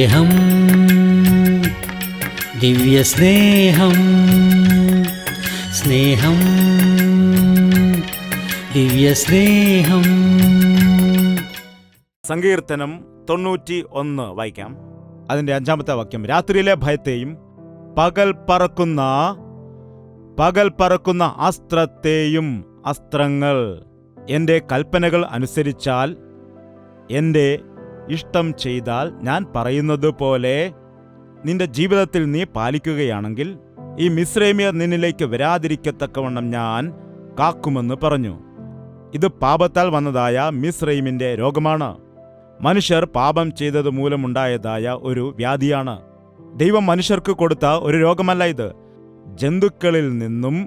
സ്നേഹം, ദിവ്യസ്നേഹം, സ്നേഹം, ദിവ്യസ്നേഹം. സങ്കീർത്തനം 91 വായിക്കാം. അതിൻ്റെ 5-ാമത്തെ വാക്യം. രാത്രിയിലെ ഭയത്തെയും പകൽ പറക്കുന്ന അസ്ത്രത്തെയും, അസ്ത്രങ്ങൾ എൻ്റെ കൽപ്പനകൾ അനുസരിച്ചാൽ, എൻ്റെ ഇഷ്ടം ചെയ്താൽ, ഞാൻ പറയുന്നത് പോലെ നിന്റെ ജീവിതത്തിൽ നീ പാലിക്കുകയാണെങ്കിൽ ഈ മിസ്രൈമ്യർ നിന്നിലേക്ക് വരാതിരിക്കത്തക്കവണ്ണം ഞാൻ കാക്കുമെന്ന് പറഞ്ഞു. ഇത് പാപത്താൽ വന്നതായ മിസ്രൈമിൻ്റെ രോഗമാണ്. മനുഷ്യർ പാപം ചെയ്തത് മൂലമുണ്ടായതായ ഒരു വ്യാധിയാണ്. ദൈവം മനുഷ്യർക്ക് കൊടുത്ത ഒരു രോഗമല്ല ഇത്. ജന്തുക്കളിൽ നിന്നും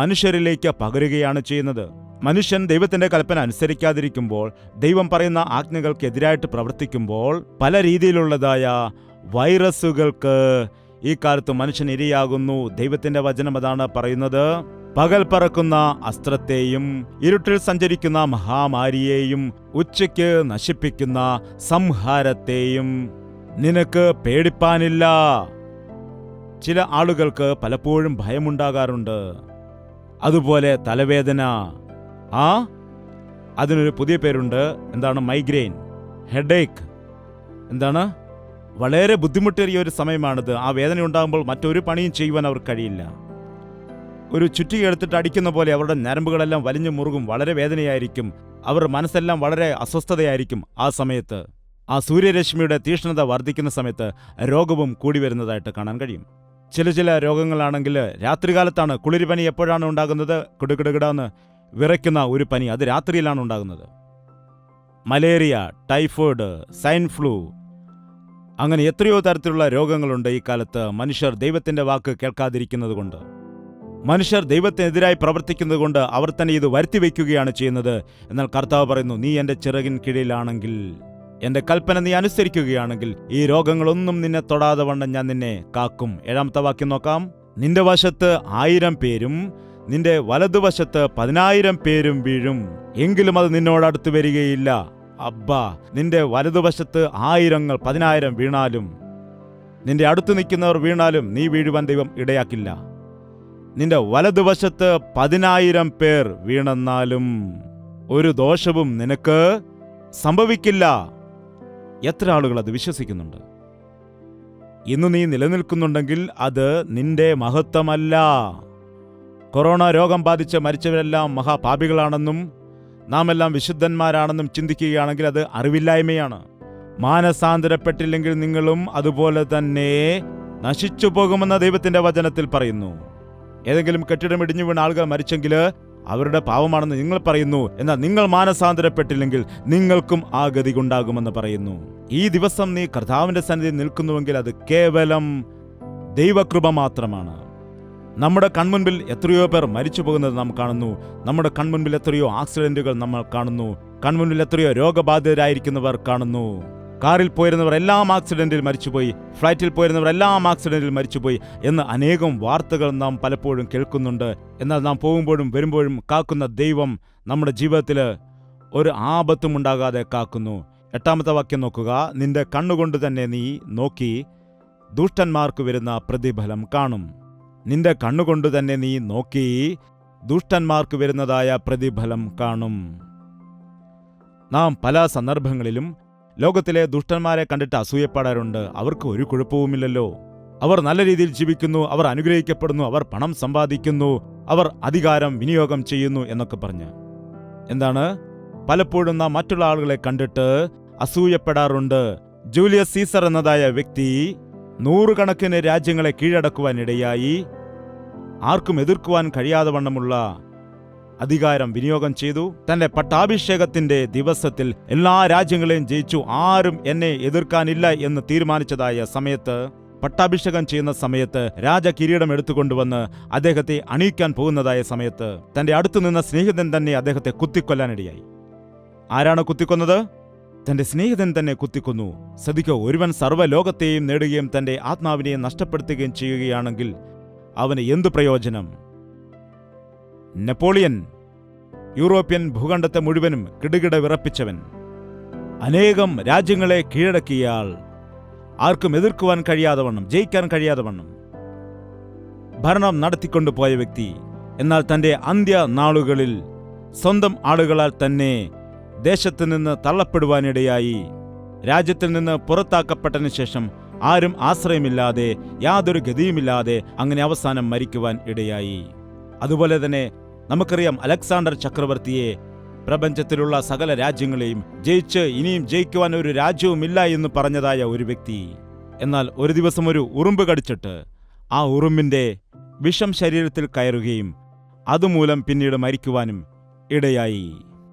മനുഷ്യരിലേക്ക് പകരുകയാണ് ചെയ്യുന്നത്. മനുഷ്യൻ ദൈവത്തിന്റെ കൽപ്പന അനുസരിക്കാതിരിക്കുമ്പോൾ, ദൈവം പറയുന്ന ആജ്ഞകൾക്കെതിരായിട്ട് പ്രവർത്തിക്കുമ്പോൾ, പല രീതിയിലുള്ളതായ വൈറസുകൾക്ക് ഈ കാലത്ത് മനുഷ്യൻ ഇരയാകുന്നു. ദൈവത്തിന്റെ വചനം അതാണ് പറയുന്നത്. പകൽ പറക്കുന്ന അസ്ത്രത്തെയും ഇരുട്ടിൽ സഞ്ചരിക്കുന്ന മഹാമാരിയെയും ഉച്ചയ്ക്ക് നശിപ്പിക്കുന്ന സംഹാരത്തെയും നിനക്ക് പേടിപ്പാനില്ല. ചില ആളുകൾക്ക് പലപ്പോഴും ഭയമുണ്ടാകാറുണ്ട്. അതുപോലെ തലവേദന, അതിനൊരു പുതിയ പേരുണ്ട്. എന്താണ്? Migraine, headache. എന്താണ്? വളരെ ബുദ്ധിമുട്ടേറിയ ഒരു സമയമാണിത്. ആ വേദന ഉണ്ടാകുമ്പോൾ മറ്റൊരു പണിയും ചെയ്യുവാൻ അവർക്ക് കഴിയില്ല. ഒരു ചുറ്റിക എടുത്തിട്ട് അടിക്കുന്ന പോലെ അവരുടെ ഞരമ്പുകളെല്ലാം വലിഞ്ഞു മുറുകും. വളരെ വേദനയായിരിക്കും. അവരുടെ മനസ്സെല്ലാം വളരെ അസ്വസ്ഥതയായിരിക്കും. ആ സമയത്ത് ആ സൂര്യരശ്മിയുടെ തീക്ഷ്ണത വർദ്ധിക്കുന്ന സമയത്ത് രോഗവും കൂടി വരുന്നതായിട്ട് കാണാൻ കഴിയും. ചില രോഗങ്ങളാണെങ്കിൽ രാത്രികാലത്താണ്. കുളിർപനി എപ്പോഴാണ് ഉണ്ടാകുന്നത്? കിടുകിടുകിടാന്ന് വിറയ്ക്കുന്ന ഒരു പനി, അത് രാത്രിയിലാണ് ഉണ്ടാകുന്നത്. മലേറിയ, ടൈഫോയിഡ്, സ്വൈൻ ഫ്ലൂ, അങ്ങനെ എത്രയോ തരത്തിലുള്ള രോഗങ്ങളുണ്ട് ഈ കാലത്ത്. മനുഷ്യർ ദൈവത്തിന്റെ വാക്ക് കേൾക്കാതിരിക്കുന്നത് കൊണ്ട്, മനുഷ്യർ ദൈവത്തിനെതിരായി പ്രവർത്തിക്കുന്നത് കൊണ്ട് അവർ തന്നെ ഇത് വരുത്തിവെക്കുകയാണ് ചെയ്യുന്നത്. എന്നാൽ കർത്താവ് പറയുന്നു, നീ എൻ്റെ ചിറകിൻ കീഴിലാണെങ്കിൽ, എൻ്റെ കൽപ്പന നീ അനുസരിക്കുകയാണെങ്കിൽ ഈ രോഗങ്ങളൊന്നും നിന്നെ തൊടാതെ വണ്ണം ഞാൻ നിന്നെ കാക്കും. 7-ാമത്തെ വാക്യം നോക്കാം. നിന്റെ വശത്ത് 1000 പേരും നിന്റെ വലതുവശത്ത് 10,000 പേരും വീഴും, എങ്കിലും അത് നിന്നോടടുത്ത് വരികയില്ല. അബ്ബാ, നിന്റെ വലതുവശത്ത് 1000 10,000 വീണാലും, നിന്റെ അടുത്ത് നിൽക്കുന്നവർ വീണാലും നീ വീഴുവാൻ ദൈവം ഇടയാക്കില്ല. നിന്റെ വലതുവശത്ത് 10,000 പേർ വീണെന്നാലും ഒരു ദോഷവും നിനക്ക് സംഭവിക്കില്ല. എത്ര ആളുകൾ അത് വിശ്വസിക്കുന്നുണ്ട്? ഇന്ന് നീ നിലനിൽക്കുന്നുണ്ടെങ്കിൽ അത് നിന്റെ മഹത്വമല്ല. കൊറോണ രോഗം ബാധിച്ച് മരിച്ചവരെല്ലാം മഹാപാപികളാണെന്നും നാം എല്ലാം വിശുദ്ധന്മാരാണെന്നും ചിന്തിക്കുകയാണെങ്കിൽ അത് അറിവില്ലായ്മയാണ്. മാനസാന്തരപ്പെട്ടില്ലെങ്കിൽ നിങ്ങളും അതുപോലെ തന്നെ നശിച്ചു പോകുമെന്ന ദൈവത്തിന്റെ വചനത്തിൽ പറയുന്നു. ഏതെങ്കിലും കെട്ടിടം ഇടിഞ്ഞു വീണ ആളുകൾ മരിച്ചെങ്കിൽ അവരുടെ പാവമാണെന്ന് നിങ്ങൾ പറയുന്നു. എന്നാൽ നിങ്ങൾ മാനസാന്തരപ്പെട്ടില്ലെങ്കിൽ നിങ്ങൾക്കും ആ ഗതി ഉണ്ടാകുമെന്ന് പറയുന്നു. ഈ ദിവസം നീ കർത്താവിന്റെ സന്നിധിയിൽ നിൽക്കുന്നുവെങ്കിൽ അത് കേവലം ദൈവകൃപ മാത്രമാണ്. നമ്മുടെ കൺമുൻപിൽ എത്രയോ പേർ മരിച്ചു പോകുന്നത് നാം കാണുന്നു. നമ്മുടെ കൺമുൻപിൽ എത്രയോ ആക്സിഡന്റുകൾ നമ്മൾ കാണുന്നു. കൺമുൻപിൽ എത്രയോ രോഗബാധിതരായിരിക്കുന്നവർ കാണുന്നു. കാറിൽ പോയിരുന്നവർ എല്ലാം ആക്സിഡന്റിൽ മരിച്ചുപോയി, ഫ്ലൈറ്റിൽ പോയിരുന്നവർ എല്ലാം ആക്സിഡന്റിൽ മരിച്ചുപോയി എന്ന് അനേകം വാർത്തകൾ നാം പലപ്പോഴും കേൾക്കുന്നുണ്ട്. എന്നാൽ നാം പോകുമ്പോഴും വരുമ്പോഴും കാക്കുന്ന ദൈവം നമ്മുടെ ജീവിതത്തിൽ ഒരു ആപത്തും ഉണ്ടാകാതെ കാക്കുന്നു. 8-ാമത്തെ വാക്യം നോക്കുക. നിന്റെ കണ്ണുകൊണ്ട് തന്നെ നീ നോക്കി ദുഷ്ടന്മാർക്ക് വരുന്ന പ്രതിഫലം കാണും. നിന്റെ കണ്ണുകൊണ്ട് തന്നെ നീ നോക്കി ദുഷ്ടന്മാർക്ക് വരുന്നതായ പ്രതിഫലം കാണും. നാം പല സന്ദർഭങ്ങളിലും ലോകത്തിലെ ദുഷ്ടന്മാരെ കണ്ടിട്ട് അസൂയപ്പെടാറുണ്ട്. അവർക്ക് ഒരു കുഴപ്പവുമില്ലല്ലോ, അവർ നല്ല രീതിയിൽ ജീവിക്കുന്നു, അവർ അനുഗ്രഹിക്കപ്പെടുന്നു, അവർ പണം സമ്പാദിക്കുന്നു, അവർ അധികാരം വിനിയോഗം ചെയ്യുന്നു എന്നൊക്കെ പറഞ്ഞ്. എന്താണ്? പലപ്പോഴും നാം മറ്റുള്ള ആളുകളെ കണ്ടിട്ട് അസൂയപ്പെടാറുണ്ട്. ജൂലിയസ് സീസർ എന്നതായ വ്യക്തി 100 കണക്കിന് രാജ്യങ്ങളെ കീഴടക്കുവാനിടയായി. ആർക്കും എതിർക്കുവാൻ കഴിയാതെ വണ്ണമുള്ള അധികാരം വിനിയോഗം ചെയ്തു. തന്റെ പട്ടാഭിഷേകത്തിന്റെ ദിവസത്തിൽ എല്ലാ രാജ്യങ്ങളെയും ജയിച്ചു. ആരും എന്നെ എതിർക്കാനില്ല എന്ന് തീരുമാനിച്ചതായ സമയത്ത്, പട്ടാഭിഷേകം ചെയ്യുന്ന സമയത്ത്, രാജകിരീടം എടുത്തുകൊണ്ടുവന്ന് അദ്ദേഹത്തെ അണിയിക്കാൻ പോകുന്നതായ സമയത്ത് തന്റെ അടുത്തു നിന്ന സ്നേഹിതൻ തന്നെ അദ്ദേഹത്തെ കുത്തിക്കൊല്ലാനിടയായി. ആരാണ് കുത്തിക്കൊന്നത്? തന്റെ സ്നേഹിതൻ തന്നെ കുത്തിക്കൊന്നു. ശ്രദ്ധിക്കോ, ഒരുവൻ സർവ്വലോകത്തെയും നേടുകയും തന്റെ ആത്മാവിനെ നഷ്ടപ്പെടുത്തുകയും ചെയ്യുകയാണെങ്കിൽ അവന് എന്തു പ്രയോജനം? നെപ്പോളിയൻ യൂറോപ്യൻ ഭൂഖണ്ഡത്തെ മുഴുവനും കിടുകിട വിറപ്പിച്ചവൻ, അനേകം രാജ്യങ്ങളെ കീഴടക്കിയാൾ, ആർക്കും എതിർക്കുവാൻ കഴിയാതെ വണ്ണം, ജയിക്കാൻ കഴിയാതെ വണ്ണം ഭരണം നടത്തിക്കൊണ്ടുപോയ വ്യക്തി. എന്നാൽ തൻ്റെ അന്ത്യ നാളുകളിൽ സ്വന്തം ആളുകളാൽ തന്നെ ദേശത്തു നിന്ന് തള്ളപ്പെടുവാനിടയായി. രാജ്യത്തിൽ നിന്ന് പുറത്താക്കപ്പെട്ടതിന് ശേഷം ആരും ആശ്രയമില്ലാതെ, യാതൊരു ഗതിയുമില്ലാതെ അങ്ങനെ അവസാനം മരിക്കുവാൻ ഇടയായി. അതുപോലെ തന്നെ നമുക്കറിയാം, അലക്സാണ്ടർ ചക്രവർത്തിയെ പ്രപഞ്ചത്തിലുള്ള സകല രാജ്യങ്ങളെയും ജയിച്ച് ഇനിയും ജയിക്കുവാൻ ഒരു രാജ്യവുമില്ല എന്ന് പറഞ്ഞതായ ഒരു വ്യക്തി. എന്നാൽ ഒരു ദിവസം ഒരു ഉറുമ്പ് കടിച്ചിട്ട് ആ ഉറുമ്പിന്റെ വിഷം ശരീരത്തിൽ കയറുകയും അതുമൂലം പിന്നീട് മരിക്കുവാനും ഇടയായി.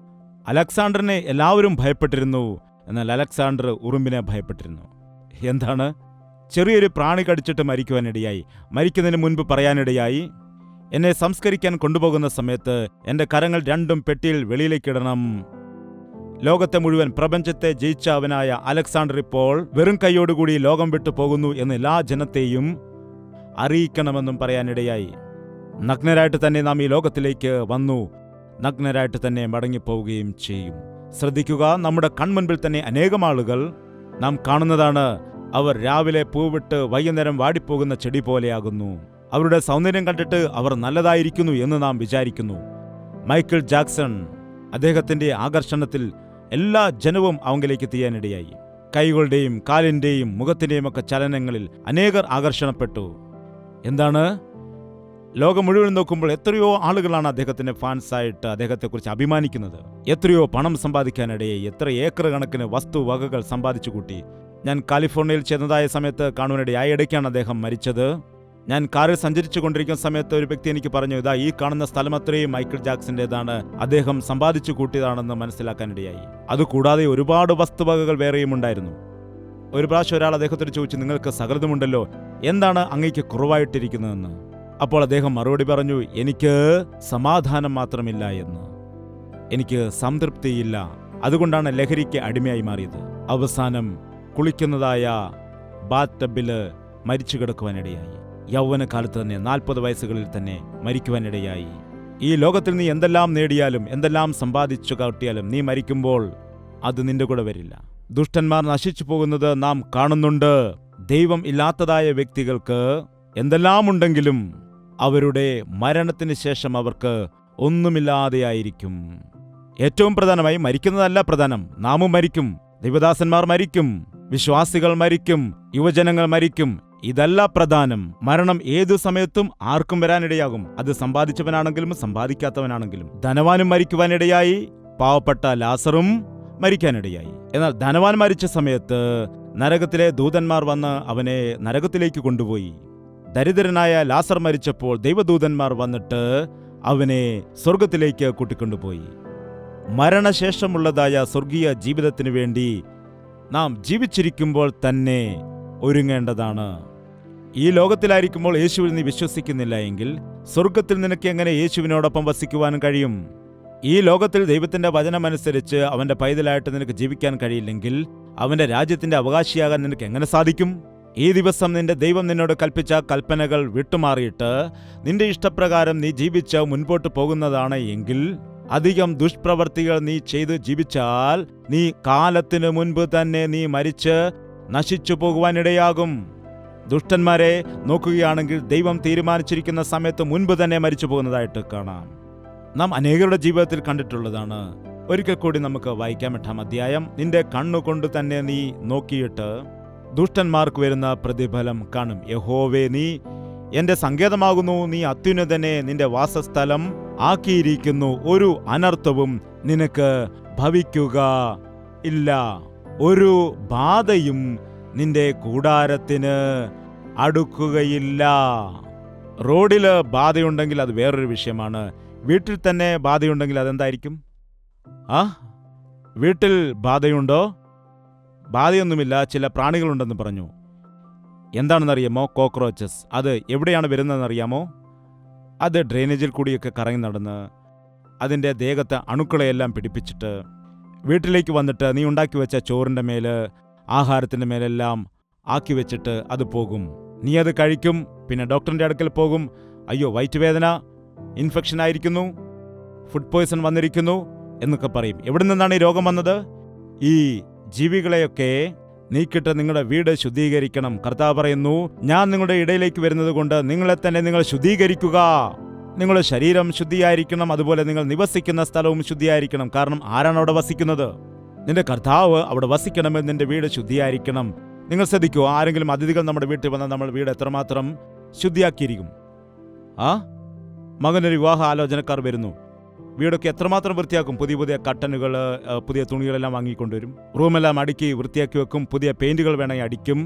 അലക്സാണ്ടറിനെ എല്ലാവരും ഭയപ്പെട്ടിരുന്നു. എന്നാൽ അലക്സാണ്ടർ ഉറുമ്പിനെ ഭയപ്പെട്ടിരുന്നു. എന്താണ്? ചെറിയൊരു പ്രാണി കടിച്ചിട്ട് മരിക്കുവാനിടയായി. മരിക്കുന്നതിന് മുൻപ് പറയാനിടയായി, എന്നെ സംസ്കരിക്കാൻ കൊണ്ടുപോകുന്ന സമയത്ത് എൻ്റെ കരങ്ങൾ രണ്ടും പെട്ടിയിൽ വെളിയിലേക്കിടണം. ലോകത്തെ മുഴുവൻ, പ്രപഞ്ചത്തെ ജയിച്ച അവനായ അലക്സാണ്ടർ ഇപ്പോൾ വെറും കൈയോടുകൂടി ലോകം വിട്ടു പോകുന്നു എന്ന് എല്ലാ ജനത്തെയും അറിയിക്കണമെന്നും പറയാനിടയായി. നഗ്നരായിട്ട് തന്നെ നാം ഈ ലോകത്തിലേക്ക് വന്നു, നഗ്നരായിട്ട് തന്നെ മടങ്ങിപ്പോവുകയും ചെയ്യും. ശ്രദ്ധിക്കുക, നമ്മുടെ കൺമുൻപിൽ തന്നെ അനേകം ആളുകൾ നാം കാണുന്നതാണ്. അവർ രാവിലെ പൂവിട്ട് വൈകുന്നേരം വാടിപ്പോകുന്ന ചെടി പോലെയാകുന്നു. അവരുടെ സൗന്ദര്യം കണ്ടിട്ട് അവർ നല്ലതായിരിക്കുന്നു എന്ന് നാം വിചാരിക്കുന്നു. മൈക്കിൾ ജാക്സൺ, അദ്ദേഹത്തിന്റെ ആകർഷണത്തിൽ എല്ലാ ജനവും അവങ്കിലേക്ക് എത്തിയാനിടയായി. കൈകളുടെയും കാലിന്റെയും മുഖത്തിന്റെയും ഒക്കെ ചലനങ്ങളിൽ അനേകർ ആകർഷണപ്പെട്ടു. എന്താണ്? ലോകം മുഴുവൻ നോക്കുമ്പോൾ എത്രയോ ആളുകളാണ് അദ്ദേഹത്തിന്റെ ഫാൻസായിട്ട് അദ്ദേഹത്തെക്കുറിച്ച് അഭിമാനിക്കുന്നത്. എത്രയോ പണം സമ്പാദിക്കാനിടയായി, എത്ര ഏക്കർ കണക്കിന് വസ്തുവകകൾ സമ്പാദിച്ചു കൂട്ടി. ഞാൻ കാലിഫോർണിയയിൽ ചെന്നതായ സമയത്ത് കാണുവാനിടയായി. ഇടയ്ക്കാണ് അദ്ദേഹം മരിച്ചത്. ഞാൻ കാറിൽ സഞ്ചരിച്ചു കൊണ്ടിരിക്കുന്ന സമയത്ത് ഒരു വ്യക്തി എനിക്ക് പറഞ്ഞു, ഇതാ ഈ കാണുന്ന സ്ഥലം അത്രയും മൈക്കിൾ ജാക്സന്റേതാണ്, അദ്ദേഹം സമ്പാദിച്ചു കൂട്ടിയതാണെന്ന് മനസ്സിലാക്കാനിടയായി. അതുകൂടാതെ ഒരുപാട് വസ്തുവകകൾ വേറെയും ഉണ്ടായിരുന്നു. ഒരു പ്രാവശ്യം ഒരാൾ അദ്ദേഹത്തോട് ചോദിച്ചു, നിങ്ങൾക്ക് സകലതുമുണ്ടല്ലോ, എന്താണ് അങ്ങേക്ക് കുറവായിട്ടിരിക്കുന്നതെന്ന്. അപ്പോൾ അദ്ദേഹം മറുപടി പറഞ്ഞു, എനിക്ക് സമാധാനം മാത്രമില്ല എന്ന്, എനിക്ക് സംതൃപ്തിയില്ല, അതുകൊണ്ടാണ് ലഹരിക്ക് അടിമയായി മാറിയത്. അവസാനം കുളിക്കുന്നതായ ബാത്ത് ടബില് മരിച്ചു കിടക്കുവാനിടയായി. യൗവനകാലത്ത് തന്നെ 40 വയസ്സുകളിൽ തന്നെ മരിക്കുവാനിടയായി. ഈ ലോകത്തിൽ നീ എന്തെല്ലാം നേടിയാലും എന്തെല്ലാം സമ്പാദിച്ചു കാട്ടിയാലും നീ മരിക്കുമ്പോൾ അത് നിന്റെ കൂടെ വരില്ല. ദുഷ്ടന്മാർ നശിച്ചു പോകുന്നത് നാം കാണുന്നുണ്ട്. ദൈവം ഇല്ലാത്തതായ വ്യക്തികൾക്ക് എന്തെല്ലാം ഉണ്ടെങ്കിലും അവരുടെ മരണത്തിന് ശേഷം അവർക്ക് ഒന്നുമില്ലാതെയായിരിക്കും. ഏറ്റവും പ്രധാനമായി മരിക്കുന്നതല്ല പ്രധാനം, നാമും മരിക്കും, ദൈവദാസന്മാർ മരിക്കും, വിശ്വാസികൾ മരിക്കും, യുവജനങ്ങൾ മരിക്കും. ഇതല്ല പ്രധാനം. മരണം ഏതു സമയത്തും ആർക്കും വരാനിടയാകും. അത് സമ്പാദിച്ചവനാണെങ്കിലും സമ്പാദിക്കാത്തവനാണെങ്കിലും. ധനവാനും മരിക്കുവാനിടയായി, പാവപ്പെട്ട ലാസറും മരിക്കാനിടയായി. എന്നാൽ ധനവാൻ മരിച്ച സമയത്ത് നരകത്തിലെ ദൂതന്മാർ വന്ന് അവനെ നരകത്തിലേക്ക് കൊണ്ടുപോയി. ദരിദ്രനായ ലാസർ മരിച്ചപ്പോൾ ദൈവദൂതന്മാർ വന്നിട്ട് അവനെ സ്വർഗത്തിലേക്ക് കൂട്ടിക്കൊണ്ടുപോയി. മരണശേഷമുള്ളതായ സ്വർഗീയ ജീവിതത്തിനു വേണ്ടി നാം ജീവിച്ചിരിക്കുമ്പോൾ തന്നെ ഒരുങ്ങേണ്ടതാണ്. ഈ ലോകത്തിലായിരിക്കുമ്പോൾ യേശുവിൽ നീ വിശ്വസിക്കുന്നില്ല എങ്കിൽ സ്വർഗത്തിൽ നിനക്ക് എങ്ങനെ യേശുവിനോടൊപ്പം വസിക്കുവാൻ കഴിയും? ഈ ലോകത്തിൽ ദൈവത്തിന്റെ വചനമനുസരിച്ച് അവന്റെ പൈതലായിട്ട് നിനക്ക് ജീവിക്കാൻ കഴിയില്ലെങ്കിൽ അവന്റെ രാജ്യത്തിന്റെ അവകാശിയാകാൻ നിനക്ക് എങ്ങനെ സാധിക്കും? ഈ ദിവസം നിന്റെ ദൈവം നിന്നോട് കൽപ്പിച്ച കൽപ്പനകൾ വിട്ടുമാറിയിട്ട് നിന്റെ ഇഷ്ടപ്രകാരം നീ ജീവിച്ച് മുൻപോട്ട് പോകുന്നതാണ് എങ്കിൽ, അധികം ദുഷ്പ്രവർത്തികൾ നീ ചെയ്ത് ജീവിച്ചാൽ നീ കാലത്തിനു മുൻപ് തന്നെ നീ മരിച്ച് നശിച്ചു പോകുവാനിടയാകും. ദുഷ്ടന്മാരെ നോക്കുകയാണെങ്കിൽ ദൈവം തീരുമാനിച്ചിരിക്കുന്ന സമയത്ത് മുൻപ് തന്നെ മരിച്ചു പോകുന്നതായിട്ട് കാണാം. നാം അനേകരുടെ ജീവിതത്തിൽ കണ്ടിട്ടുള്ളതാണ്. ഒരിക്കൽ കൂടി നമുക്ക് വായിക്കാം 8-ാം അധ്യായം. നിന്റെ കണ്ണുകൊണ്ട് തന്നെ നീ നോക്കിയിട്ട് ദുഷ്ടന്മാർക്ക് വരുന്ന പ്രതിഫലം കാണും. യഹോവേ, നീ എന്റെ സങ്കേതമാകുന്നു, നീ അത്യുന്നതനെ നിന്റെ വാസസ്ഥലം ആക്കിയിരിക്കുന്നു. ഒരു അനർത്ഥവും നിനക്ക് ഭവിക്കുക ഇല്ല, ഒരു ബാധയും നിന്റെ കൂടാരത്തിന് അടുക്കുകയില്ല. റോഡില് ബാധയുണ്ടെങ്കിൽ അത് വേറൊരു വിഷയമാണ്. വീട്ടിൽ തന്നെ ബാധയുണ്ടെങ്കിൽ അതെന്തായിരിക്കും? വീട്ടിൽ ബാധയുണ്ടോ? ബാധയൊന്നുമില്ല, ചില പ്രാണികളുണ്ടെന്ന് പറഞ്ഞു. എന്താണെന്നറിയാമോ? കോക്രോച്ചസ്. അത് എവിടെയാണ് വരുന്നതെന്നറിയാമോ? അത് ഡ്രെയിനേജിൽ കൂടിയൊക്കെ കറങ്ങി നടന്ന് അതിൻ്റെ ദേഹത്തെ അണുക്കളെയെല്ലാം പിടിപ്പിച്ചിട്ട് വീട്ടിലേക്ക് വന്നിട്ട് നീ ഉണ്ടാക്കി വെച്ച ചോറിൻ്റെ മേല്, ആഹാരത്തിൻ്റെ മേലെല്ലാം ആക്കി വെച്ചിട്ട് അത് പോകും. നീ അത് കഴിക്കും. പിന്നെ ഡോക്ടറിൻ്റെ അടുക്കൽ പോകും. അയ്യോ, വയറ്റുവേദന, ഇൻഫെക്ഷൻ ആയിരിക്കുന്നു, ഫുഡ് പോയ്സൺ വന്നിരിക്കുന്നു എന്നൊക്കെ പറയും. എവിടെ നിന്നാണ് ഈ രോഗം വന്നത്? ഈ ജീവികളെയൊക്കെ നീക്കിയിട്ട് നിങ്ങളുടെ വീട് ശുദ്ധീകരിക്കണം. കർത്താവ് പറയുന്നു, ഞാൻ നിങ്ങളുടെ ഇടയിലേക്ക് വരുന്നത് കൊണ്ട് നിങ്ങളെ തന്നെ നിങ്ങൾ ശുദ്ധീകരിക്കുക. നിങ്ങളുടെ ശരീരം ശുദ്ധിയായിരിക്കണം, അതുപോലെ നിങ്ങൾ നിവസിക്കുന്ന സ്ഥലവും ശുദ്ധിയായിരിക്കണം. കാരണം ആരാണ് അവിടെ വസിക്കുന്നത്? നിന്റെ കർത്താവ് അവിടെ വസിക്കണമെന്ന് നിന്റെ വീട് ശുദ്ധിയായിരിക്കണം. നിങ്ങൾ ശ്രദ്ധിക്കൂ, ആരെങ്കിലും അതിഥികൾ നമ്മുടെ വീട്ടിൽ വന്നാൽ നമ്മൾ വീട് എത്രമാത്രം ശുദ്ധിയാക്കിയിരിക്കും? മകനൊരു വിവാഹ ആലോചനക്കാർ വരുന്നു, വീടൊക്കെ എത്രമാത്രം വൃത്തിയാക്കും. പുതിയ പുതിയ കട്ടനുകൾ, പുതിയ തുണികളെല്ലാം വാങ്ങിക്കൊണ്ടുവരും, റൂമെല്ലാം അടുക്കി വൃത്തിയാക്കി വെക്കും, പുതിയ പെയിന്റുകൾ വേണമെങ്കിൽ അടിക്കും.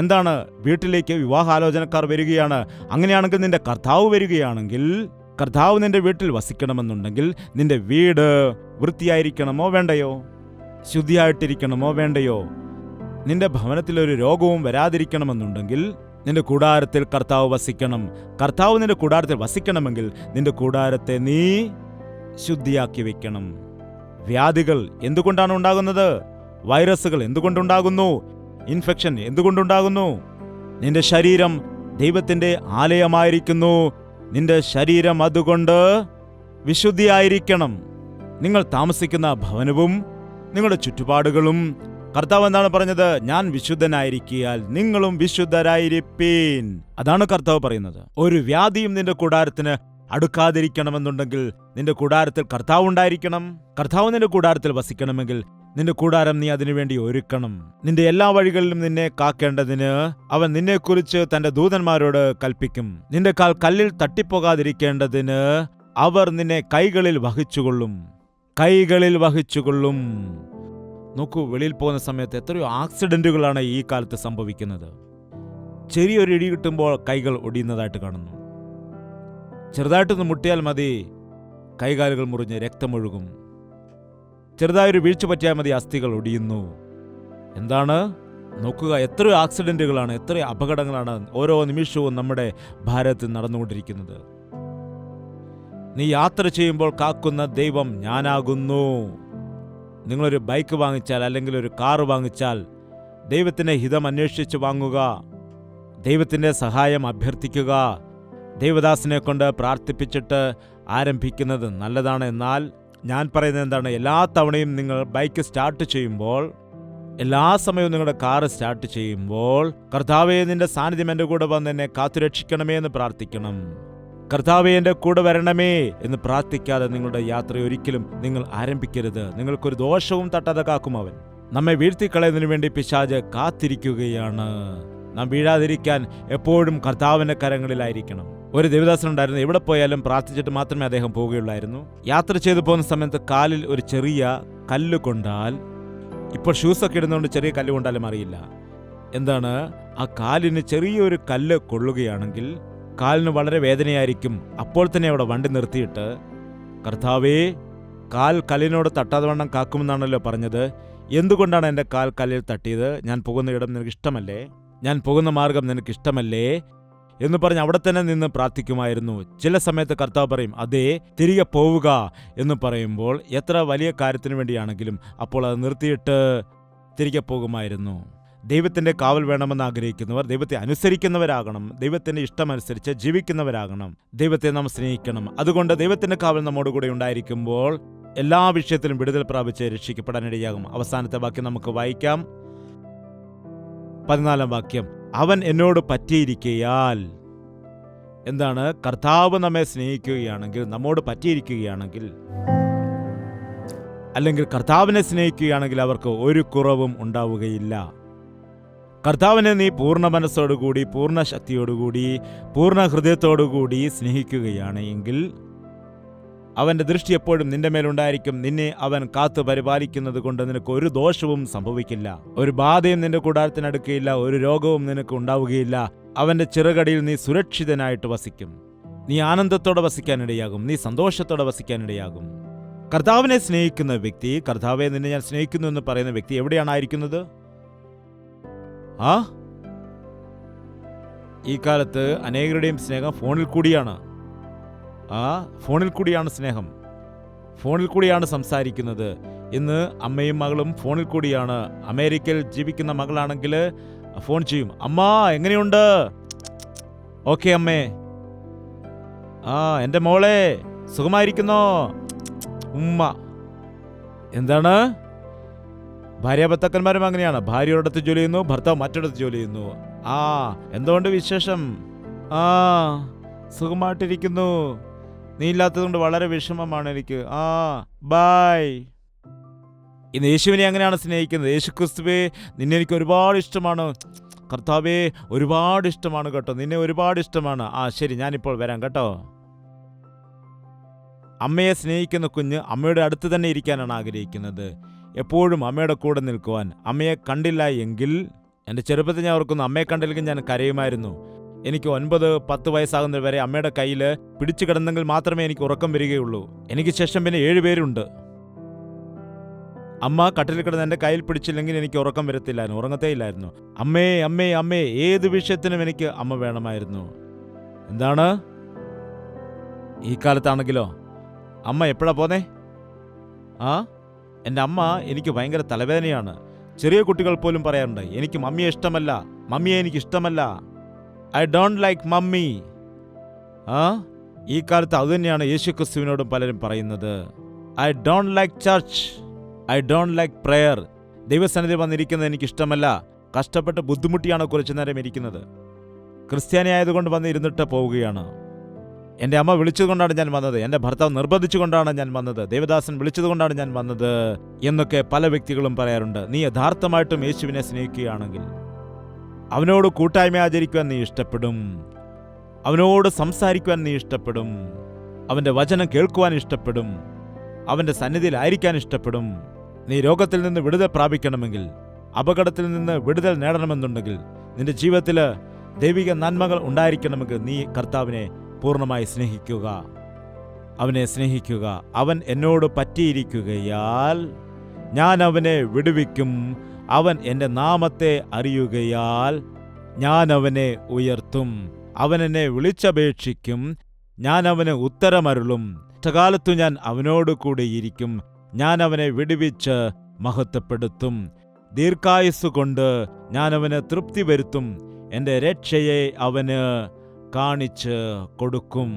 എന്താണ്? വീട്ടിലേക്ക് വിവാഹ ആലോചനക്കാർ വരികയാണ്. അങ്ങനെയാണെങ്കിൽ നിന്റെ കർത്താവ് വരികയാണെങ്കിൽ, കർത്താവ് നിന്റെ വീട്ടിൽ വസിക്കണമെന്നുണ്ടെങ്കിൽ നിന്റെ വീട് വൃത്തിയായിരിക്കണമോ വേണ്ടയോ? ശുദ്ധിയായിട്ടിരിക്കണമോ വേണ്ടയോ? നിന്റെ ഭവനത്തിൽ ഒരു രോഗവും വരാതിരിക്കണമെന്നുണ്ടെങ്കിൽ നിന്റെ കൂടാരത്തിൽ കർത്താവ് വസിക്കണം. കർത്താവ് നിന്റെ കൂടാരത്തിൽ വസിക്കണമെങ്കിൽ നിന്റെ കൂടാരത്തെ നീ ശുദ്ധിയാക്കി വെക്കണം. വ്യാധികൾ എന്തുകൊണ്ടാണ് ഉണ്ടാകുന്നത്? വൈറസുകൾ എന്തുകൊണ്ടുണ്ടാകുന്നു? ഇൻഫെക്ഷൻ എന്തുകൊണ്ടുണ്ടാകുന്നു? നിന്റെ ശരീരം ദൈവത്തിന്റെ ആലയമായിരിക്കുന്നു. നിന്റെ ശരീരം അതുകൊണ്ട് വിശുദ്ധിയായിരിക്കണം. നിങ്ങൾ താമസിക്കുന്ന ഭവനവും നിങ്ങളുടെ ചുറ്റുപാടുകളും, കർത്താവ് എന്താണ് പറഞ്ഞത്? ഞാൻ വിശുദ്ധനായിരിക്കിയാൽ നിങ്ങളും വിശുദ്ധരായിരിപ്പീൻ. അതാണ് കർത്താവ് പറയുന്നത്. ഒരു വ്യാധിയും നിന്റെ കൂടാരത്തിന് അടുക്കാതിരിക്കണമെന്നുണ്ടെങ്കിൽ നിന്റെ കൂടാരത്തിൽ കർത്താവ് ഉണ്ടായിരിക്കണം. കർത്താവ് നിന്റെ കൂടാരത്തിൽ വസിക്കണമെങ്കിൽ നിന്റെ കൂടാരം നീ അതിനുവേണ്ടി ഒരുക്കണം. നിന്റെ എല്ലാ വഴികളിലും നിന്നെ കാക്കേണ്ടതിന് അവൻ നിന്നെക്കുറിച്ച് തന്റെ ദൂതന്മാരോട് കൽപ്പിക്കും. നിന്റെ കാൽ കല്ലിൽ തട്ടിപ്പോകാതിരിക്കേണ്ടതിന് അവർ നിന്നെ കൈകളിൽ വഹിച്ചുകൊള്ളും. കൈകളിൽ വഹിച്ചുകൊള്ളും. നോക്കൂ, വെളിയിൽ പോകുന്ന സമയത്ത് എത്രയോ ആക്സിഡന്റുകളാണ് ഈ കാലത്ത് സംഭവിക്കുന്നത്. ചെറിയൊരു ഇടി കിട്ടുമ്പോൾ കൈകൾ ഒടിയുന്നതായിട്ട് കാണുന്നു. ചെറുതായിട്ടൊന്ന് മുട്ടിയാൽ മതി, കൈകാലുകൾ മുറിഞ്ഞ് രക്തമൊഴുകും. ചെറുതായൊരു വീഴ്ച പറ്റിയാൽ മതി, അസ്ഥികൾ ഒടിയുന്നു. എന്താണ്? നോക്കുക, എത്രയോ ആക്സിഡന്റുകളാണ്, എത്രയോ അപകടങ്ങളാണ് ഓരോ നിമിഷവും നമ്മുടെ ഭാരതത്തിൽ നടന്നുകൊണ്ടിരിക്കുന്നത്. നീ യാത്ര ചെയ്യുമ്പോൾ കാക്കുന്ന ദൈവം ഞാനാകുന്നു. നിങ്ങളൊരു ബൈക്ക് വാങ്ങിച്ചാൽ അല്ലെങ്കിൽ ഒരു കാറ് വാങ്ങിച്ചാൽ ദൈവത്തിൻ്റെ ഹിതം അന്വേഷിച്ച് വാങ്ങുക. ദൈവത്തിൻ്റെ സഹായം അഭ്യർത്ഥിക്കുക. ദൈവദാസനെ കൊണ്ട് പ്രാർത്ഥിപ്പിച്ചിട്ട് ആരംഭിക്കുന്നത് നല്ലതാണ്. എന്നാൽ ഞാൻ പറയുന്നത് എന്താണ്? എല്ലാ തവണയും നിങ്ങൾ ബൈക്ക് സ്റ്റാർട്ട് ചെയ്യുമ്പോൾ, എല്ലാ സമയവും നിങ്ങളുടെ കാറ് സ്റ്റാർട്ട് ചെയ്യുമ്പോൾ, കർത്താവേ നിന്റെ സാന്നിധ്യം എൻ്റെ കൂടെ വന്ന് എന്നെ കാത്തുരക്ഷിക്കണമേ എന്ന് പ്രാർത്ഥിക്കണം. കർത്താവേ എൻ്റെ കൂടെ വരണമേ എന്ന് പ്രാർത്ഥിക്കാതെ നിങ്ങളുടെ യാത്ര ഒരിക്കലും നിങ്ങൾ ആരംഭിക്കരുത്. നിങ്ങൾക്കൊരു ദോഷവും തട്ടാതെ കാക്കും അവൻ. നമ്മെ വീഴ്ത്തിക്കളയുന്നതിനു വേണ്ടി പിശാച് കാത്തിരിക്കുകയാണ്. നാം വീഴാതിരിക്കാൻ എപ്പോഴും കർത്താവിൻ്റെ കരങ്ങളിലായിരിക്കണം. ഒരു ദേവദാസനുണ്ടായിരുന്നു, എവിടെ പോയാലും പ്രാർത്ഥിച്ചിട്ട് മാത്രമേ അദ്ദേഹം പോവുകയുള്ളായിരുന്നു. യാത്ര ചെയ്തു പോകുന്ന സമയത്ത് കാലിൽ ഒരു ചെറിയ കല്ല് കൊണ്ടാൽ, ഇപ്പോൾ ഷൂസൊക്കെ ഇടുന്നതുകൊണ്ട് ചെറിയ കല്ല് കൊണ്ടാലും അറിയില്ല, എന്താണ് ആ കാലിന് ചെറിയൊരു കല്ല് കൊള്ളുകയാണെങ്കിൽ കാലിന് വളരെ വേദനയായിരിക്കും. അപ്പോൾ തന്നെ അവിടെ വണ്ടി നിർത്തിയിട്ട്, കർത്താവേ കാൽ കല്ലിനോട് തട്ടാതെ വണ്ണം കാക്കുമെന്നാണല്ലോ പറഞ്ഞത്, എന്തുകൊണ്ടാണ് എൻ്റെ കാൽ കല്ലിൽ തട്ടിയത്? ഞാൻ പോകുന്ന ഇടം നിനക്ക് ഇഷ്ടമല്ലേ? ഞാൻ പോകുന്ന മാർഗം നിനക്ക് ഇഷ്ടമല്ലേ എന്ന് പറഞ്ഞ് അവിടെ തന്നെ നിന്ന് പ്രാർത്ഥിക്കുമായിരുന്നു. ചില സമയത്ത് കർത്താവ് പറയും, അതേ തിരികെ പോവുക എന്ന് പറയുമ്പോൾ എത്ര വലിയ കാര്യത്തിന് വേണ്ടിയാണെങ്കിലും അപ്പോൾ അത് നിർത്തിയിട്ട് തിരികെ പോകുമായിരുന്നു. ദൈവത്തിൻ്റെ കാവൽ വേണമെന്ന് ആഗ്രഹിക്കുന്നവർ ദൈവത്തെ അനുസരിക്കുന്നവരാകണം. ദൈവത്തിൻ്റെ ഇഷ്ടമനുസരിച്ച് ജീവിക്കുന്നവരാകണം. ദൈവത്തെ നാം സ്നേഹിക്കണം. അതുകൊണ്ട് ദൈവത്തിൻ്റെ കാവൽ നമ്മോടുകൂടെ ഉണ്ടായിരിക്കുമ്പോൾ എല്ലാ വിഷയത്തിലും വിടുതൽ പ്രാപിച്ച് രക്ഷിക്കപ്പെടാനിടയാകും. അവസാനത്തെ വാക്യം നമുക്ക് വായിക്കാം. 14 വാക്യം. അവൻ എന്നോട് പറ്റിയിരിക്കയാൽ, എന്താണ്? കർത്താവ് നമ്മെ സ്നേഹിക്കുകയാണെങ്കിൽ, നമ്മോട് പറ്റിയിരിക്കുകയാണെങ്കിൽ, അല്ലെങ്കിൽ കർത്താവിനെ സ്നേഹിക്കുകയാണെങ്കിൽ അവർക്ക് ഒരു കുറവും ഉണ്ടാവുകയില്ല. കർത്താവിനെ നീ പൂർണ്ണ മനസ്സോടുകൂടി, പൂർണ്ണ ശക്തിയോടുകൂടി, പൂർണ്ണ ഹൃദയത്തോടുകൂടി സ്നേഹിക്കുകയാണെങ്കിൽ അവൻ്റെ ദൃഷ്ടി എപ്പോഴും നിന്റെ മേലുണ്ടായിരിക്കും. നിന്നെ അവൻ കാത്തു പരിപാലിക്കുന്നത് കൊണ്ട് നിനക്ക് ഒരു ദോഷവും സംഭവിക്കില്ല. ഒരു ബാധയും നിന്റെ കൂടാരത്തിനടുക്കുകയില്ല. ഒരു രോഗവും നിനക്ക് ഉണ്ടാവുകയില്ല. അവൻ്റെ ചിറകടിയിൽ നീ സുരക്ഷിതനായിട്ട് വസിക്കും. നീ ആനന്ദത്തോടെ വസിക്കാനിടയാകും. നീ സന്തോഷത്തോടെ വസിക്കാനിടയാകും. കർത്താവിനെ സ്നേഹിക്കുന്ന വ്യക്തി, കർത്താവെ നിന്നെ ഞാൻ സ്നേഹിക്കുന്നു എന്ന് പറയുന്ന വ്യക്തി എവിടെയാണ് ആയിരിക്കുന്നത്? ഈ കാലത്ത് അനേകരുടെയും സ്നേഹം ഫോണിൽ കൂടിയാണ്. ഫോണിൽ കൂടിയാണ് സ്നേഹം. ഫോണിൽ കൂടിയാണ് സംസാരിക്കുന്നത്. ഇന്ന് അമ്മയും മകളും ഫോണിൽ കൂടിയാണ്. അമേരിക്കയിൽ ജീവിക്കുന്ന മകളാണെങ്കിൽ ഫോൺ ചെയ്യും, അമ്മ എങ്ങനെയുണ്ട്? ഓക്കെ അമ്മേ. എൻ്റെ മോളെ സുഖമായിരിക്കുന്നോ? ഉമ്മ. എന്താണ്? ഭാര്യാഭർത്താക്കന്മാരും അങ്ങനെയാണ്. ഭാര്യ ഒരിടത്ത് ജോലി ചെയ്യുന്നു, ഭർത്താവ് മറ്റൊരിടത്ത് ജോലി ചെയ്യുന്നു. എന്തുകൊണ്ട് വിശേഷം? സുഖമായിട്ടിരിക്കുന്നു. നീ ഇല്ലാത്തതുകൊണ്ട് വളരെ വിഷമമാണ് എനിക്ക്. ബൈ. ഇന്ന് യേശുവിനെ അങ്ങനെയാണ് സ്നേഹിക്കുന്നത്. യേശു ക്രിസ്തുവേ, നിന്നെ എനിക്ക് ഒരുപാട് ഇഷ്ടമാണ്. കർത്താവേ, ഒരുപാട് ഇഷ്ടമാണ് കേട്ടോ, നിന്നെ ഒരുപാട് ഇഷ്ടമാണ്. ശരി, ഞാനിപ്പോൾ വരാം കേട്ടോ. അമ്മയെ സ്നേഹിക്കുന്ന കുഞ്ഞ് അമ്മയുടെ അടുത്ത് തന്നെ ഇരിക്കാനാണ് ആഗ്രഹിക്കുന്നത്, എപ്പോഴും അമ്മയുടെ കൂടെ നിൽക്കുവാൻ. അമ്മയെ കണ്ടില്ല എങ്കിൽ, എൻ്റെ ചെറുപ്പത്തിൽ ഞാൻ ഓർക്കുന്നു, അമ്മയെ കണ്ടില്ലെങ്കിൽ ഞാൻ കരയുമായിരുന്നു. എനിക്ക് 9-10 വയസ്സാകുന്നത് വരെ അമ്മയുടെ കയ്യിൽ പിടിച്ചു കിടന്നെങ്കിൽ മാത്രമേ എനിക്ക് ഉറക്കം വരികയുള്ളൂ. എനിക്ക് ശേഷം പിന്നെ 7 പേരുണ്ട്. അമ്മ കട്ടിൽ കിടന്ന് എൻ്റെ കയ്യിൽ പിടിച്ചില്ലെങ്കിൽ എനിക്ക് ഉറക്കം വരത്തില്ലായിരുന്നു, ഉറങ്ങത്തേയില്ലായിരുന്നു. അമ്മേ അമ്മേ അമ്മേ, ഏത് വിഷയത്തിനും എനിക്ക് അമ്മ വേണമായിരുന്നു. എന്താണ് ഈ കാലത്താണെങ്കിലോ, അമ്മ എപ്പോഴാ പോന്നേ? എൻ്റെ അമ്മ എനിക്ക് ഭയങ്കര തലവേദനയാണ്. ചെറിയ കുട്ടികൾ പോലും പറയാറുണ്ട്, എനിക്ക് മമ്മിയെ ഇഷ്ടമല്ല, മമ്മിയെ എനിക്ക് ഇഷ്ടമല്ല, ഐ ഡോണ്ട് ലൈക്ക് മമ്മി. ഈ കാലത്ത് അതുതന്നെയാണ് യേശു ക്രിസ്തുവിനോടും പലരും പറയുന്നത്. I don't like church, I don't like prayer. ദൈവസന്നിധി വന്നിരിക്കുന്നത് എനിക്കിഷ്ടമല്ല. കഷ്ടപ്പെട്ട് ബുദ്ധിമുട്ടിയാണ് കുറച്ചു നേരം ഇരിക്കുന്നത്. ക്രിസ്ത്യാനി ആയതുകൊണ്ട് വന്ന് ഇരുന്നിട്ട് പോവുകയാണ്. എൻ്റെ അമ്മ വിളിച്ചതുകൊണ്ടാണ് ഞാൻ വന്നത്, എൻ്റെ ഭർത്താവ് നിർബന്ധിച്ചുകൊണ്ടാണ് ഞാൻ വന്നത്, ദേവദാസൻ വിളിച്ചതുകൊണ്ടാണ് ഞാൻ വന്നത് എന്നൊക്കെ പല വ്യക്തികളും പറയാറുണ്ട്. നീ യഥാർത്ഥമായിട്ടും യേശുവിനെ സ്നേഹിക്കുകയാണെങ്കിൽ അവനോട് കൂട്ടായ്മ ആചരിക്കുവാൻ നീ ഇഷ്ടപ്പെടും, അവനോട് സംസാരിക്കുവാൻ നീ ഇഷ്ടപ്പെടും, അവൻ്റെ വചനം കേൾക്കുവാൻ ഇഷ്ടപ്പെടും, അവൻ്റെ സന്നിധിയിലായിരിക്കാൻ ഇഷ്ടപ്പെടും. നീ രോഗത്തിൽ നിന്ന് വിടുതൽ പ്രാപിക്കണമെങ്കിൽ, അപകടത്തിൽ നിന്ന് വിടുതൽ നേടണമെന്നുണ്ടെങ്കിൽ, നിന്റെ ജീവിതത്തിൽ ദൈവിക നന്മകൾ ഉണ്ടായിരിക്കണമെങ്കിൽ നീ കർത്താവിനെ പൂർണ്ണമായി സ്നേഹിക്കുക, അവനെ സ്നേഹിക്കുക. അവൻ എന്നോട് പറ്റിയിരിക്കുകയാൽ ഞാൻ അവനെ വിടുവിക്കും, അവൻ എൻ്റെ നാമത്തെ അറിയുകയാൽ ഞാൻ അവനെ ഉയർത്തും. അവൻ എന്നെ വിളിച്ചപേക്ഷിക്കും, ഞാൻ അവന് ഉത്തരമരുളും. കഷ്ടകാലത്തു ഞാൻ അവനോട് കൂടെയിരിക്കും, ഞാൻ അവനെ വിടുവിച്ച് മഹത്വപ്പെടുത്തും. ദീർഘായുസ്സുകൊണ്ട് ഞാൻ അവന് തൃപ്തി വരുത്തും, എൻ്റെ രക്ഷയെ അവന് കാണിച്ച് കൊടുക്കും.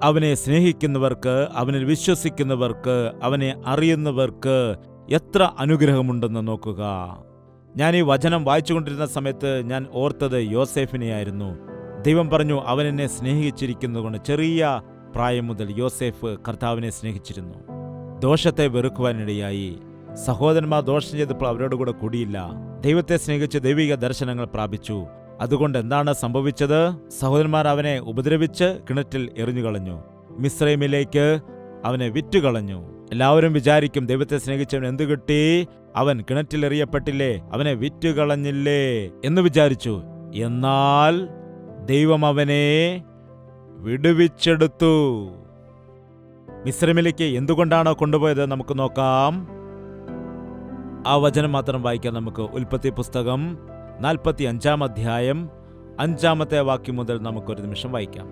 അവനെ സ്നേഹിക്കുന്നവർക്ക്, അവനിൽ വിശ്വസിക്കുന്നവർക്ക്, അവനെ അറിയുന്നവർക്ക് എത്ര അനുഗ്രഹമുണ്ടെന്ന് നോക്കുക. ഞാൻ ഈ വചനം വായിച്ചുകൊണ്ടിരുന്ന സമയത്ത് ഞാൻ ഓർത്തത് യോസേഫിനെയായിരുന്നു. ദൈവം പറഞ്ഞു, അവൻ എന്നെ സ്നേഹിച്ചിരിക്കുന്നതുകൊണ്ട്. ചെറിയ പ്രായം മുതൽ യോസേഫ് കർത്താവിനെ സ്നേഹിച്ചിരുന്നു. ദോഷത്തെ വെറുക്കുവാനിടയായി. സഹോദരന്മാർ ദോഷം ചെയ്തപ്പോൾ അവരോട് കൂടെ കൂടിയില്ല. ദൈവത്തെ സ്നേഹിച്ച് ദൈവിക ദർശനങ്ങൾ പ്രാപിച്ചു. അതുകൊണ്ട് എന്താണ് സംഭവിച്ചത്? സഹോദരന്മാർ അവനെ ഉപദ്രവിച്ച് കിണറ്റിൽ എറിഞ്ഞുകളഞ്ഞു, മിസ്രൈമിലേക്ക് അവനെ വിറ്റുകളഞ്ഞു. എല്ലാവരും വിചാരിക്കും, ദൈവത്തെ സ്നേഹിച്ചവൻ എന്തു കിട്ടി? അവൻ കിണറ്റിൽ എറിയപ്പെട്ടില്ലേ, അവനെ വിറ്റുകളഞ്ഞില്ലേ എന്ന് വിചാരിച്ചു. എന്നാൽ ദൈവം അവനെ വിടുവിച്ചെടുത്തു. മിസ്രൈമിലേക്ക് എന്തുകൊണ്ടാണ് കൊണ്ടുപോയത് നമുക്ക് നോക്കാം. ആ വചനം മാത്രം വായിക്കാം നമുക്ക്. ഉൽപ്പത്തി പുസ്തകം 45-ാം അധ്യായം 5-ാമത്തെ വാക്യം മുതൽ നമുക്കൊരു നിമിഷം വായിക്കാം.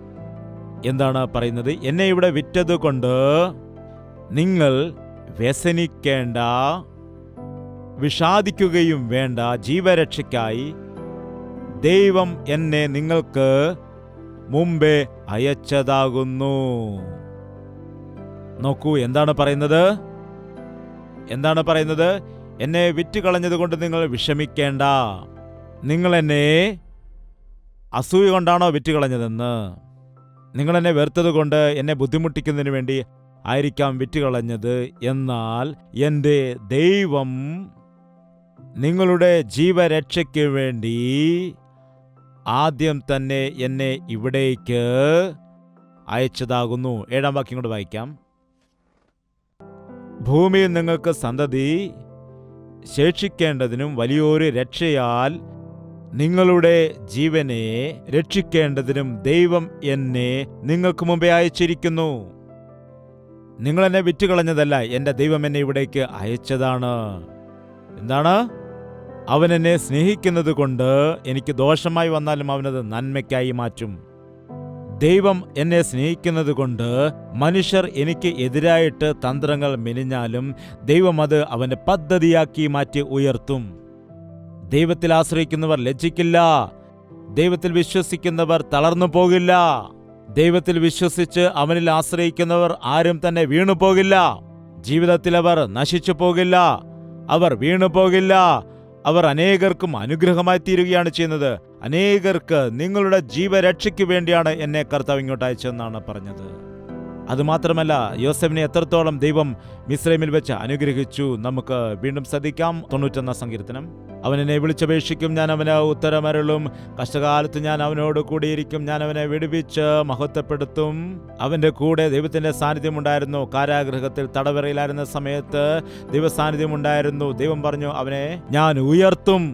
എന്താണ് പറയുന്നത്? എന്നെ ഇവിടെ വിറ്റതുകൊണ്ട് നിങ്ങൾ വ്യസനിക്കേണ്ട, വിഷാദിക്കുകയും വേണ്ട. ജീവരക്ഷയ്ക്കായി ദൈവം എന്നെ നിങ്ങൾക്ക് മുമ്പേ അയച്ചതാകുന്നു. നോക്കൂ, എന്താണ് പറയുന്നത്? എന്താണ് പറയുന്നത്? എന്നെ വിറ്റുകളഞ്ഞതുകൊണ്ട് നിങ്ങൾ വിഷമിക്കേണ്ട. നിങ്ങൾ എന്നെ അസൂയ കൊണ്ടാണോ വിറ്റുകളഞ്ഞതെന്ന്? നിങ്ങൾ എന്നെ വെറുത്തതുകൊണ്ട്, എന്നെ ബുദ്ധിമുട്ടിക്കുന്നതിന് വേണ്ടി ആയിരിക്കാം വിറ്റുകളഞ്ഞത്. എന്നാൽ എൻ്റെ ദൈവം നിങ്ങളുടെ ജീവരക്ഷയ്ക്ക് വേണ്ടി ആദ്യം തന്നെ എന്നെ ഇവിടേക്ക് അയച്ചതാകുന്നു. 7-ാം വാക്യം കൊണ്ട് വായിക്കാം. ഭൂമിയിൽ നിങ്ങൾക്ക് സന്തതി ശേഷിക്കേണ്ടതിനും വലിയൊരു രക്ഷയാൽ നിങ്ങളുടെ ജീവനെ രക്ഷിക്കേണ്ടതിനും ദൈവം എന്നെ നിങ്ങൾക്ക് മുമ്പേ അയച്ചിരിക്കുന്നു. നിങ്ങൾ എന്നെ വിറ്റുകളഞ്ഞതല്ല, എൻ്റെ ദൈവം എന്നെ ഇവിടേക്ക് അയച്ചതാണ്. എന്താണ്? അവൻ എന്നെ സ്നേഹിക്കുന്നത് കൊണ്ട് എനിക്ക് ദോഷമായി വന്നാലും അവനത് നന്മയ്ക്കായി മാറ്റും. ദൈവം എന്നെ സ്നേഹിക്കുന്നത് കൊണ്ട് മനുഷ്യർ എനിക്ക് എതിരായിട്ട് തന്ത്രങ്ങൾ മെനിഞ്ഞാലും ദൈവം അത് അവൻ്റെ പദ്ധതിയാക്കി മാറ്റി ഉയർത്തും. ദൈവത്തിൽ ആശ്രയിക്കുന്നവർ ലജ്ജിക്കില്ല. ദൈവത്തിൽ വിശ്വസിക്കുന്നവർ തളർന്നു പോകില്ല. ദൈവത്തിൽ വിശ്വസിച്ച് അവനിൽ ആശ്രയിക്കുന്നവർ ആരും തന്നെ വീണു പോകില്ല. ജീവിതത്തിൽ അവർ നശിച്ചു പോകില്ല. അവർ വീണു പോകില്ല. അവർ അനേകർക്കും അനുഗ്രഹമായി തീരുകയാണ് ചെയ്യുന്നത്. അനേകർക്ക് നിങ്ങളുടെ ജീവരക്ഷയ്ക്ക് വേണ്ടിയാണ് എന്നെ കർത്താവ് ഇങ്ങോട്ട് അയച്ചതെന്നാണ് പറഞ്ഞത്. അതുമാത്രമല്ല, യോസേഫിനെ എത്രത്തോളം ദൈവം മിസ്രൈമിൽ വെച്ച് അനുഗ്രഹിച്ചു നമുക്ക് വീണ്ടും ശ്രദ്ധിക്കാം. 91 സങ്കീർത്തനം. അവൻ എന്നെ വിളിച്ചപേക്ഷിക്കും, ഞാൻ അവന് ഉത്തരമരുളും. കഷ്ടകാലത്ത് ഞാൻ അവനോട് കൂടിയിരിക്കും, ഞാൻ അവനെ വിടുവിച്ച് മഹത്വപ്പെടുത്തും. അവന്റെ കൂടെ ദൈവത്തിന്റെ സാന്നിധ്യം ഉണ്ടായിരുന്നു. കാരാഗൃഹത്തിൽ തടവറയിലായിരുന്ന സമയത്ത് ദൈവസാന്നിധ്യം ഉണ്ടായിരുന്നു. ദൈവം പറഞ്ഞു, അവനെ ഞാൻ ഉയർത്തും.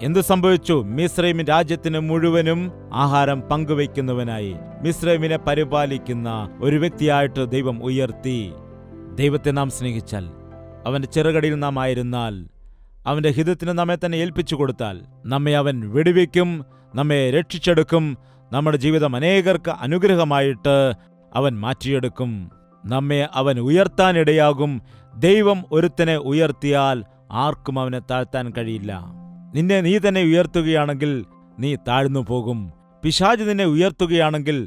എന്ത് സംഭവിച്ചു? മിസ്രൈമിൻ രാജ്യത്തിന് മുഴുവനും ആഹാരം പങ്കുവയ്ക്കുന്നവനായി, മിസ്രൈമിനെ പരിപാലിക്കുന്ന ഒരു വ്യക്തിയായിട്ട് ദൈവം ഉയർത്തി. ദൈവത്തെ നാം സ്നേഹിച്ചാൽ, അവന്റെ ചെറുകടിയിൽ നാം ആയിരുന്നാൽ, അവന്റെ ഹിതത്തിന് നമ്മെ തന്നെ ഏൽപ്പിച്ചു കൊടുത്താൽ, നമ്മെ അവൻ വിടുവിക്കും, നമ്മെ രക്ഷിച്ചെടുക്കും. നമ്മുടെ ജീവിതം അനേകർക്ക് അനുഗ്രഹമായിട്ട് അവൻ മാറ്റിയെടുക്കും. നമ്മെ അവൻ ഉയർത്താനിടയാകും. ദൈവം ഒരുത്തനെ ഉയർത്തിയാൽ ആർക്കും അവനെ താഴ്ത്താൻ കഴിയില്ല. നിന്നെ നീ തന്നെ ഉയർത്തുകയാണെങ്കിൽ നീ താഴ്ന്നു പോകും. പിശാച് നിന്നെ ഉയർത്തുകയാണെങ്കിൽ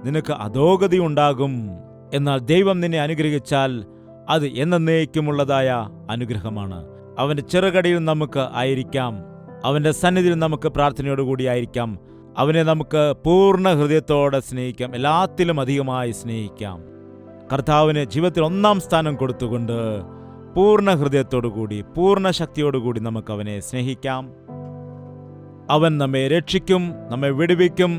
നിനക്ക് അധോഗതി ഉണ്ടാകും. എന്നാൽ ദൈവം നിന്നെ അനുഗ്രഹിച്ചാൽ അത് എന്നേക്കുമുള്ളതായ അനുഗ്രഹമാണ്. അവന്റെ ചെറുകടിയിൽ നമുക്ക് ആയിരിക്കാം, അവന്റെ സന്നിധിയിൽ നമുക്ക് പ്രാർത്ഥനയോടുകൂടി ആയിരിക്കാം. അവനെ നമുക്ക് പൂർണ്ണ ഹൃദയത്തോടെ സ്നേഹിക്കാം, എല്ലാത്തിലും അധികമായി സ്നേഹിക്കാം. കർത്താവിന് ജീവിതത്തിൽ 1-ാം സ്ഥാനം കൊടുത്തുകൊണ്ട് പൂർണ്ണ ഹൃദയത്തോടുകൂടി പൂർണ്ണ ശക്തിയോടുകൂടി നമുക്ക് അവനെ സ്നേഹിക്കാം. അവൻ നമ്മെ രക്ഷിക്കും, നമ്മെ വിടുവിക്കും,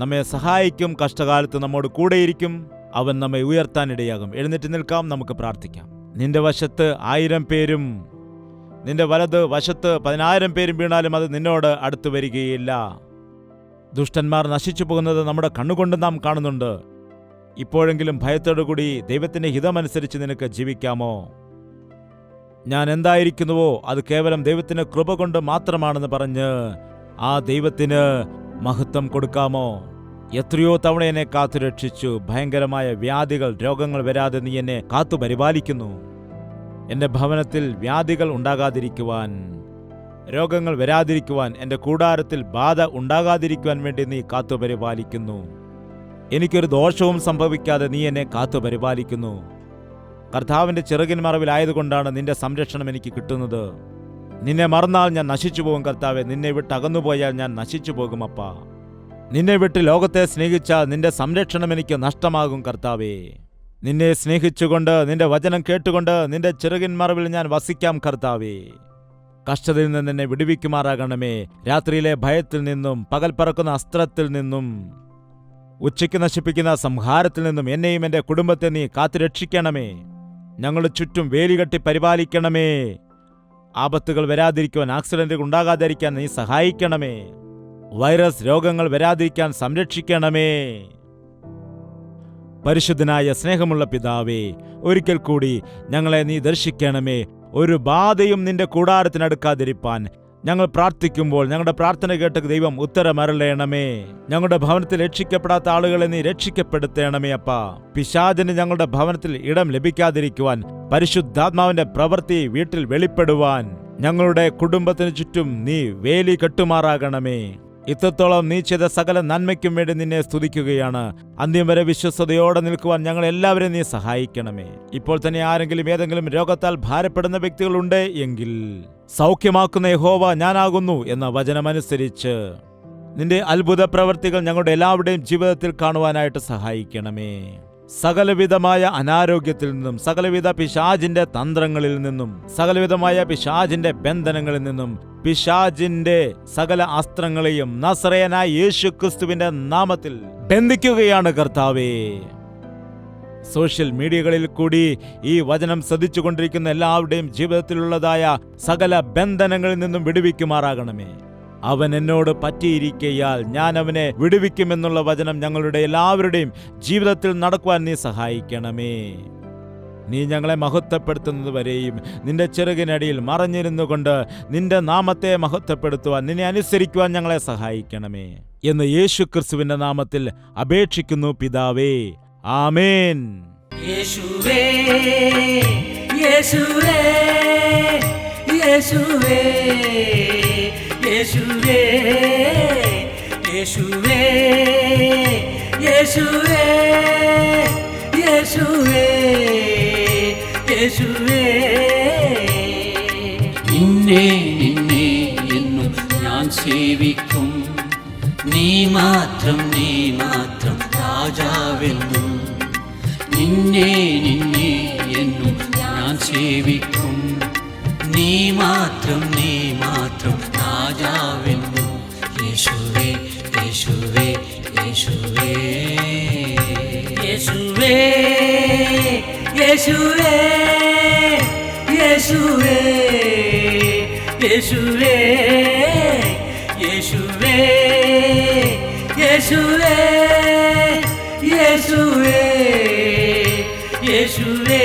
നമ്മെ സഹായിക്കും. കഷ്ടകാലത്ത് നമ്മോട് കൂടെയിരിക്കും. അവൻ നമ്മെ ഉയർത്താനിടയാകും. എഴുന്നേറ്റ് നിൽക്കാം, നമുക്ക് പ്രാർത്ഥിക്കാം. നിന്റെ വശത്ത് 1000 പേരും നിന്റെ വലത് വശത്ത് 10,000 പേരും വീണാലും അത് നിന്നോട് അടുത്ത് വരികയില്ല. ദുഷ്ടന്മാർ നശിച്ചു പോകുന്നത് നമ്മുടെ കണ്ണുകൊണ്ട് നാം കാണുന്നുണ്ട്. ഇപ്പോഴെങ്കിലും ഭയത്തോടുകൂടി ദൈവത്തിന്റെ ഹിതമനുസരിച്ച് നിനക്ക് ജീവിക്കാമോ? ഞാൻ എന്തായിരിക്കുന്നുവോ അത് കേവലം ദൈവത്തിന്റെ കൃപ കൊണ്ട് മാത്രമാണെന്ന് പറഞ്ഞ് ആ ദൈവത്തിന് മഹത്വം കൊടുക്കാമോ? എത്രയോ തവണ എന്നെ കാത്തു രക്ഷിച്ചു. ഭയങ്കരമായ വ്യാധികൾ, രോഗങ്ങൾ വരാതെ നീ എന്നെ കാത്തു പരിപാലിക്കുന്നു. എന്റെ ഭവനത്തിൽ വ്യാധികൾ ഉണ്ടാകാതിരിക്കുവാൻ, രോഗങ്ങൾ വരാതിരിക്കുവാൻ, എന്റെ കൂടാരത്തിൽ ബാധ ഉണ്ടാകാതിരിക്കുവാൻ വേണ്ടി നീ കാത്തു പരിപാലിക്കുന്നു. എനിക്കൊരു ദോഷവും സംഭവിക്കാതെ നീ എന്നെ കാത്തു പരിപാലിക്കുന്നു. കർത്താവിന്റെ ചിറകിൻ മറവിലായതുകൊണ്ടാണ് നിന്റെ സംരക്ഷണം എനിക്ക് കിട്ടുന്നത്. നിന്നെ മറന്നാൽ ഞാൻ നശിച്ചു പോകും കർത്താവെ. നിന്നെ വിട്ട് അകന്നുപോയാൽ ഞാൻ നശിച്ചു പോകും അപ്പാ. നിന്നെ വിട്ട് ലോകത്തെ സ്നേഹിച്ചാൽ നിന്റെ സംരക്ഷണം എനിക്ക് നഷ്ടമാകും കർത്താവേ. നിന്നെ സ്നേഹിച്ചുകൊണ്ട്, നിന്റെ വചനം കേട്ടുകൊണ്ട് നിന്റെ ചിറകിൻ മറവിൽ ഞാൻ വസിക്കാം കർത്താവേ. കഷ്ടതയിൽ നിന്ന് എന്നെ വിടുവിക്കുമാറാകണമേ. രാത്രിയിലെ ഭയത്തിൽ നിന്നും, പകൽ പറക്കുന്ന അസ്ത്രത്തിൽ നിന്നും, ഉച്ചയ്ക്ക് നശിപ്പിക്കുന്ന സംഹാരത്തിൽ നിന്നും എന്നെയും എൻ്റെ കുടുംബത്തെ നീ കാത്തുരക്ഷിക്കണമേ. ഞങ്ങളുടെ ചുറ്റും വേലികെട്ടി പരിപാലിക്കണമേ. ആപത്തുകൾ വരാതിരിക്കുവാൻ, ആക്സിഡന്റുകൾ ഉണ്ടാകാതിരിക്കാൻ നീ സഹായിക്കണമേ. വൈറസ് രോഗങ്ങൾ വരാതിരിക്കാൻ സംരക്ഷിക്കണമേ. പരിശുദ്ധനായ സ്നേഹമുള്ള പിതാവേ, ഒരിക്കൽ കൂടി ഞങ്ങളെ നീ ദർശിക്കണമേ. ഒരു ബാധയും നിന്റെ കൂടാരത്തിനടുക്കാതിരിപ്പാൻ ഞങ്ങൾ പ്രാർത്ഥിക്കുമ്പോൾ ഞങ്ങളുടെ പ്രാർത്ഥന കേട്ട ദൈവം ഉത്തരമരുളേണമേ. ഞങ്ങളുടെ ഭവനത്തിൽ രക്ഷിക്കപ്പെടാത്ത ആളുകളെ നീ രക്ഷിക്കപ്പെടുത്തേണമേ അപ്പാ. പിശാചിന് ഞങ്ങളുടെ ഭവനത്തിൽ ഇടം ലഭിക്കാതിരിക്കുവാൻ, പരിശുദ്ധാത്മാവിന്റെ പ്രവൃത്തി വീട്ടിൽ വെളിപ്പെടുവാൻ ഞങ്ങളുടെ കുടുംബത്തിന് ചുറ്റും നീ വേലി കെട്ടുമാറാകണമേ. ഇത്രത്തോളം നീ ചെയ്ത സകല നന്മയ്ക്കും വേണ്ടി നിന്നെ സ്തുതിക്കുകയാണ്. അന്ത്യം വരെ വിശ്വസ്തയോടെ നിൽക്കുവാൻ ഞങ്ങൾ എല്ലാവരെയും നീ സഹായിക്കണമേ. ഇപ്പോൾ തന്നെ ആരെങ്കിലും ഏതെങ്കിലും രോഗത്താൽ ഭാരപ്പെടുന്ന വ്യക്തികളുണ്ട് എങ്കിൽ സൗഖ്യമാക്കുന്ന യഹോവ ഞാനാകുന്നു എന്ന വചനമനുസരിച്ച് നിന്റെ അത്ഭുത പ്രവൃത്തികൾ ഞങ്ങളുടെ എല്ലാവരുടെയും ജീവിതത്തിൽ കാണുവാനായിട്ട് സഹായിക്കണമേ. സകലവിധമായ അനാരോഗ്യത്തിൽ നിന്നും, സകലവിധ പിശാചിന്റെ തന്ത്രങ്ങളിൽ നിന്നും, സകലവിധമായ പിശാചിന്റെ ബന്ധനങ്ങളിൽ നിന്നും, പിശാചിന്റെ സകല അസ്ത്രങ്ങളെയും നസറേയനായ യേശു ക്രിസ്തുവിന്റെ നാമത്തിൽ ബന്ധിക്കുകയാണ് കർത്താവേ. സോഷ്യൽ മീഡിയകളിൽ കൂടി ഈ വചനം ശ്രദ്ധിച്ചുകൊണ്ടിരിക്കുന്ന എല്ലാവരുടെയും ജീവിതത്തിലുള്ളതായ സകല ബന്ധനങ്ങളിൽ നിന്നും വിടുവിക്കുമാറാകണമേ. അവൻ എന്നോട് പറ്റിയിരിക്കയാൽ ഞാൻ അവനെ വിടുവിക്കുമെന്നുള്ള വചനം ഞങ്ങളുടെ എല്ലാവരുടെയും ജീവിതത്തിൽ നടക്കുവാൻ നീ സഹായിക്കണമേ. നീ ഞങ്ങളെ മഹത്വപ്പെടുത്തുന്നത് വരെയും നിന്റെ ചെറുകിനടിയിൽ മറഞ്ഞിരുന്നു കൊണ്ട് നിന്റെ നാമത്തെ മഹത്വപ്പെടുത്തുവാൻ, നിന്നെ അനുസരിക്കുവാൻ ഞങ്ങളെ സഹായിക്കണമേ എന്ന് യേശു ക്രിസ്തുവിന്റെ നാമത്തിൽ അപേക്ഷിക്കുന്നു പിതാവേ. ആമേൻ. യേശുവേ യേശുവേ യേശുവേ യേശുവേ യേശുവേ യേശുവേ യേശുവേ യേശുവേ നിന്നെ നിന്നെ എന്നും ഞാൻ സേവിക്കും. നീ മാത്രം രാജാവെന്നും. നിന്നെ നിന്നെ എന്നും ഞാൻ സേവിക്കും. നീ മാത്രം രാജാവെന്നും. യേശുവേ യേശുവേ യേശുവേ യേശുവേ യേശുവേ യേശുവേ യേശുവേ യേശുവേ യേശുവേ യേശുവേ യേശുവേ